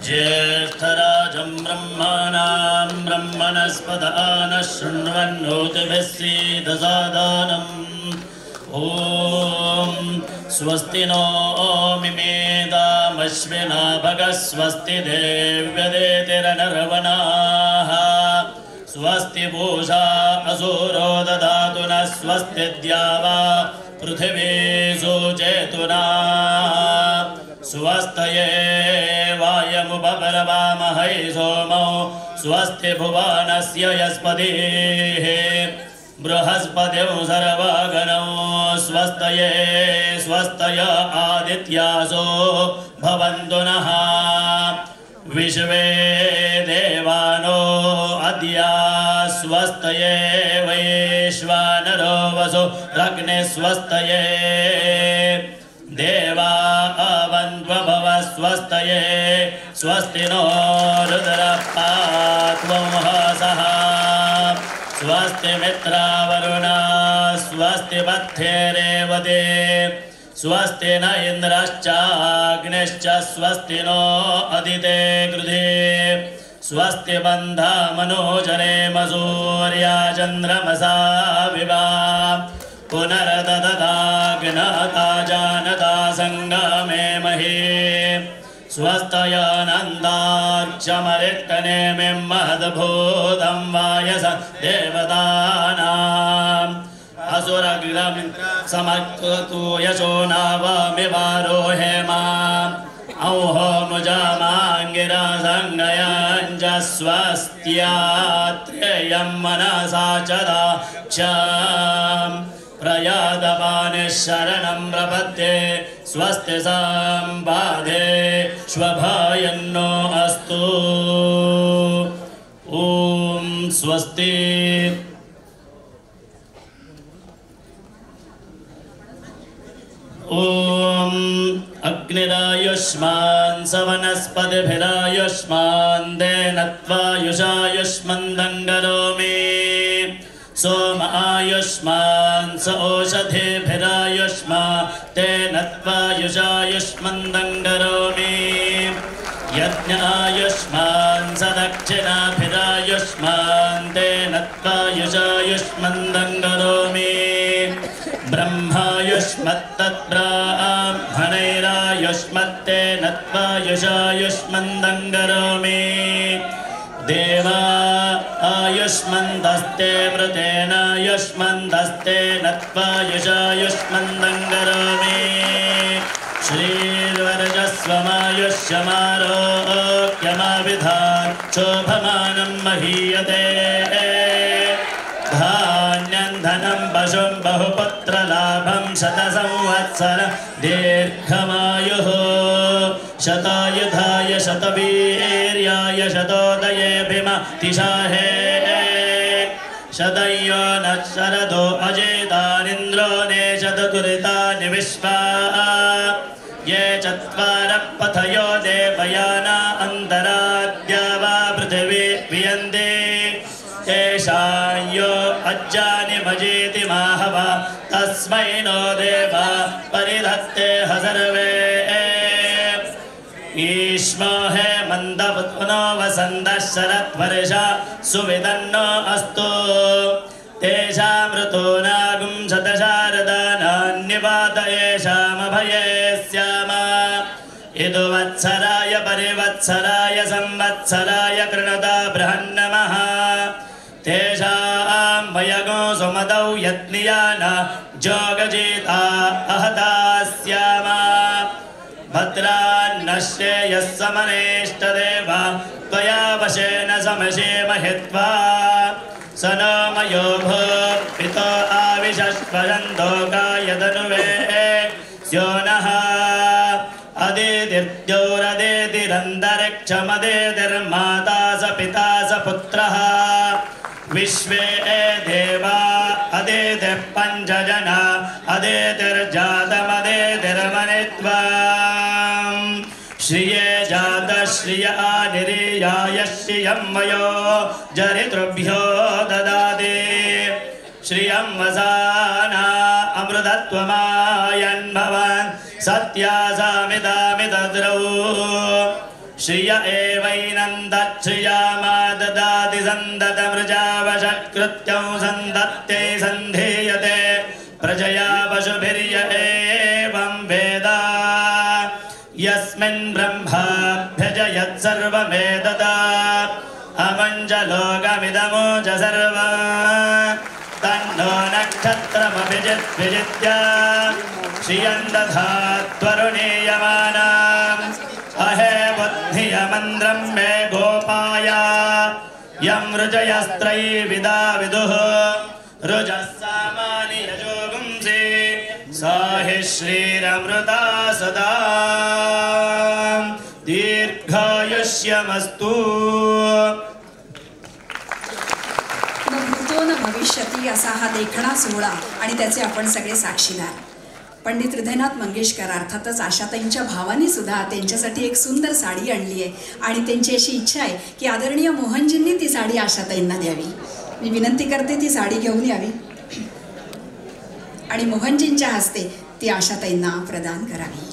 ज्येष्ठराजं ब्रह्मणां ब्रह्मणस्पद नः शृण्वन्नोतिभिः सीदसादनम् ॐ स्वस्ति नो मिमेदामश्विना भगः स्वस्ति देव्यदेतिरनर्वणाः स्वस्ति पूषा असुरो ददातु नः स्वस्ति द्यावा पृथिवी सुचेतुना स्वस्तये वायमुपपर्वामहै सोमौ स्वस्ति भुवनस्य यस्पतिः बृहस्पतिं सर्वगणौ स्वस्तये स्वस्तय आदित्यासो भवन्तु नः विश्वे देवानो अद्य स्वस्तये वैश्वानरो वसुरग्ने स्वस्तये देवा अवन्त्वभव स्वस्तये स्वस्ति नो रुद्रपात्वंहसः स्वस्ति मित्रावरुणा स्वस्ति पथ्ये रेवते स्वस्ति न इन्द्रश्चाग्निश्च स्वस्ति नो अदिते गृधे स्वस्ति बन्धा मनोजरेम सूर्या चन्द्रमसा विवा पुनरदददाग्नता जानता सङ्गमे महे स्वस्तयानन्दार्चमरित्कनेमिं महद्भूतं वायस देवतानाम् असुरग्रं समक्रतु यशो नावमिवारोहेमा औहो मुजामाङ्गिरा सङ्गयञ्च स्वस्त्यात्रेयं मनसा चदा क्षाम् प्रयादवानिः शरणं प्रपद्ये स्वस्ति सम्पादे श्वभायन्नो अस्तु ॐ स्वस्ति ॐ अग्निरायुष्मान् सवनस्पतिभिरायुष्मान् देनत्वायुषायुष्मन्दङ्गरोमि सोम आयुष्मान् स ओषधिभिरायुष्मा तेन त्वायुषायुष्मन्दङ्गरोमि यज्ञ आयुष्मान् स दक्षिणाभिरायुष्मान् तेन त्वायुषायुष्मन्दङ्गरोमि ब्रह्मायुष्मत्तद्ब्राह्मणैरायुष्मत्तेन त्वायुषायुष्मन्दङ्गरोमि देवा आयुष्मन्दस्ते मृतेनायुष्मन्दस्तेन त्वायुषायुष्मन्दङ्गरोमि श्रीर्वर्चस्वमायुष्यमारोग्यमाविधान् शोभमानं महीयते धान्यं धनं पशुं बहुपुत्रलाभं शतसंवत्सर दीर्घमायुः शतायुधाय शतवीर्याय शतोदयेऽभिमतिशाहे शतयो नः शरदो अजेतानिन्द्रो नेशतदुरितानि विश्वा ये चत्वारः पथयो देवयाना अन्तराद्या वा पृथिवी वियन्ते तेषां यो अज्जानि मजेति माहवा तस्मै नो देवा परिधत्ते ह सर्वे ईश्मो हे मन्दपुनो वसन्तः शरद्वर्षा सुविदन्नो अस्तु तेषां ऋतूनागुं शतशारदानान्निपात येषामभये स्याम इदुवत्सराय परिवत्सराय संवत्सराय कृणता बृहन्नमः तेषां वयगो सुमतौ यत्नियाना जोगजिता अहता स्याम भद्रान्नश्येयः समनेष्टदेव त्वया वशेन समशेमहित्वा स नो मयो भूर्पितो आविशस्वयन्तो गायदनुवे स्यो नः अदितिर्द्यौरदितिरन्तरिक्षमदितिर्माता स पिता स पुत्रः विश्वे देवा अदितिः पञ्चजना अदितिर्जातमदितिर्मणित्वा श्रिये जातः श्रिय आनिरीयाय श्रियं वयो जरितृभ्यो ददाति श्रियं वसाना अमृतत्वमायन्भवन् सत्यासामिदामितद्रौ श्रिय एवैनन्दच्छ्रियामा ददाति सन्दतमृजावशकृत्यं सन्दत्यै सन्धीयते प्रजया पशुभिर्य एवं वेद यस्मिन् ब्रह्माभ्यजयत् सर्वमेतदा अमञ्जलोकमिदमोच सर्वं तन्नो नक्षत्रमभिजिद्विजित्य श्रियं दधात्वरुणीयमानाम् अहे बुद्धियमन्द्रं मे गोपाय यं ऋजयस्त्रयीविदा विदुः ऋजः सामानि यजोगुंसि सा हि श्रीरमृता सदा दीर्घायुष्यमस्तु। न भूतो न भविष्यती असा हा देखणा सोहळा आणि त्याचे आपण सगळे साक्षीदार। पंडित हृदयनाथ मंगेशकर अर्थातच आशाताईंच्या भावानी सुद्धा त्यांच्यासाठी एक सुंदर साडी आणली आहे आणि त्यांची अशी इच्छा आहे की आदरणीय मोहनजींनी ती साडी आशाताईंना द्यावी। मी विनंती करते ती साडी घेऊन यावी आणि मोहनजींच्या हस्ते ती आशाताईंना प्रदान करावी।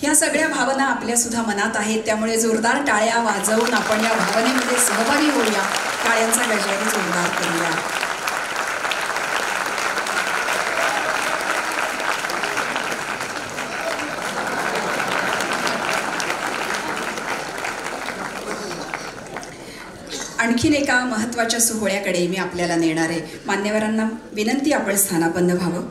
ह्या सगळ्या भावना आपल्या सुद्धा मनात आहेत, त्यामुळे जोरदार टाळ्या वाजवून आपण या भावनेमध्ये सहभागी होऊया, टाळ्यांचा गजर जोरदार करूया। आणखीन एका महत्त्वाच्या सोहळ्याकडे मी आपल्याला नेणार आहे। मान्यवरांना विनंती आपण स्थानापन्न व्हावं।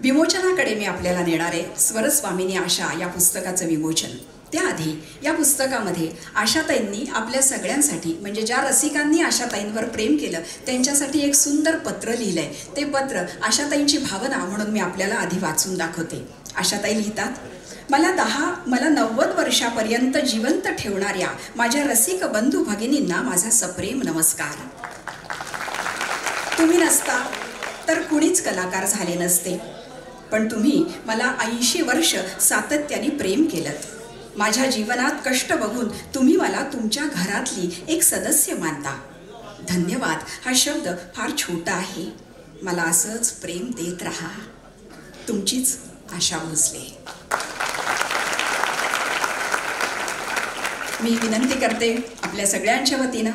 विमोचनाकडे मी आपल्याला नेणार आहे। स्वरस्वामिनी आशा या पुस्तकाचं विमोचन। त्याआधी या पुस्तकामध्ये आशाताईंनी आपल्या सगळ्यांसाठी म्हणजे ज्या रसिकांनी आशाताईंवर प्रेम केलं त्यांच्यासाठी एक सुंदर पत्र लिहिलंय। ते पत्र आशाताईंची भावना म्हणून मी आपल्याला आधी वाचून दाखवते। आशाताई लिहितात, मला 90 वर्षापर्यंत जिवंत ठेवणाऱ्या माझ्या रसिक बंधू भगिनींना माझा सप्रेम नमस्कार। तुम्ही नसता तर कुणीच कलाकार झाले नसते, पण तुम्ही मला 80 वर्ष सातत्याने प्रेम केलंत। माझ्या जीवनात कष्ट बघून तुम्ही मला तुमच्या घरातली एक सदस्य मानता। धन्यवाद हा शब्द फार छोटा आहे, मला असंच प्रेम देत राहा। तुमचीच आशा भोसले। मी विनंती करते आपल्या सगळ्यांच्या वतीनं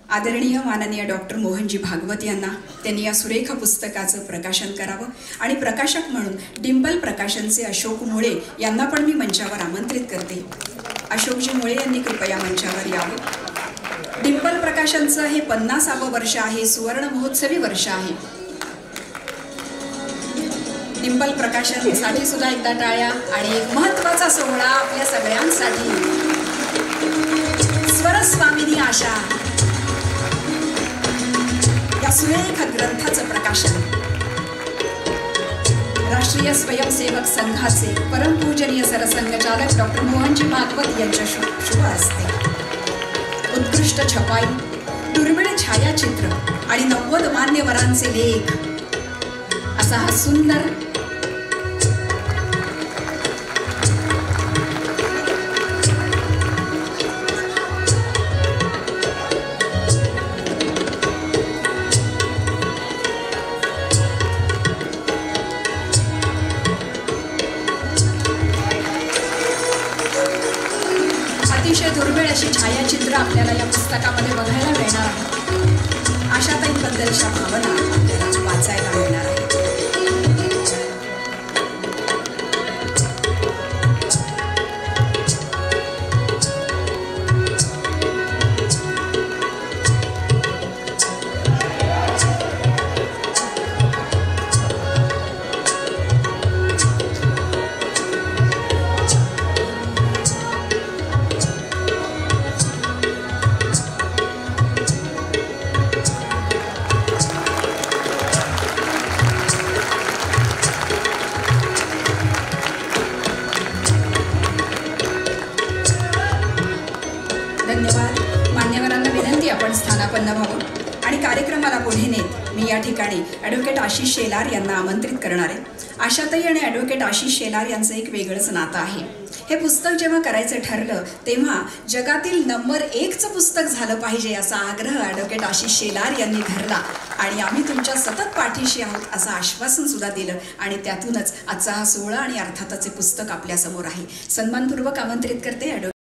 आदरणीय माननीय डॉक्टर मोहनजी भागवत यांना त्यांनी या सुरेख पुस्तकाचं प्रकाशन करावं आणि प्रकाशक म्हणून डिंपल प्रकाशनचे अशोक मुळे यांना पण मी मंचावर आमंत्रित करते। अशोकजी मुळे यांनी कृपया मंचावर यावं। डिंपल प्रकाशनचं हे 50वे वर्ष आहे, सुवर्ण महोत्सवी वर्ष आहे। डिंपल प्रकाशनसाठी सुद्धा एकदा टाळ्या आणि एक महत्त्वाचा सोहळा आपल्या सगळ्यांसाठी। स्वरस्वामिनी आशा या सुरेख ग्रंथाचं प्रकाशन राष्ट्रीय स्वयंसेवक संघाचे परमपूजनीय सरसंघचालक डॉक्टर मोहनजी भागवत यांच्या शुभ हस्ते। उत्कृष्ट छपाई, दुर्मिळ छायाचित्र आणि 90 मान्यवरांचे लेख असा हा सुंदर अतिशय दुर्मिळ अशी छायाचित्र आपल्याला या पुस्तकामध्ये बघायला मिळणार आहे। आशाताईंबद्दलच्या भावना आपल्याला वाचायला मिळणार आहे। धन्यवाद। मान्यवरांना विनंती आपण स्थानापन्न व्हावं आणि कार्यक्रमाला पुढे नेत मी या ठिकाणी ॲडव्होकेट आशिष शेलार यांना आमंत्रित करणार आहे। आशाताई आणि ॲडव्होकेट आशिष शेलार यांचं एक वेगळंच नातं आहे. हे पुस्तक जेव्हा करायचं ठरलं तेव्हा जगातील नंबर 1चं पुस्तक झालं पाहिजे असा आग्रह ॲडव्होकेट आशिष शेलार यांनी धरला आणि आम्ही तुमच्या सतत पाठीशी आहोत असं आश्वासन सुद्धा दिलं आणि त्यातूनच आजचा हा सोहळा आणि अर्थातच हे पुस्तक आपल्यासमोर आहे. सन्मानपूर्वक आमंत्रित करते ॲडव्होकेट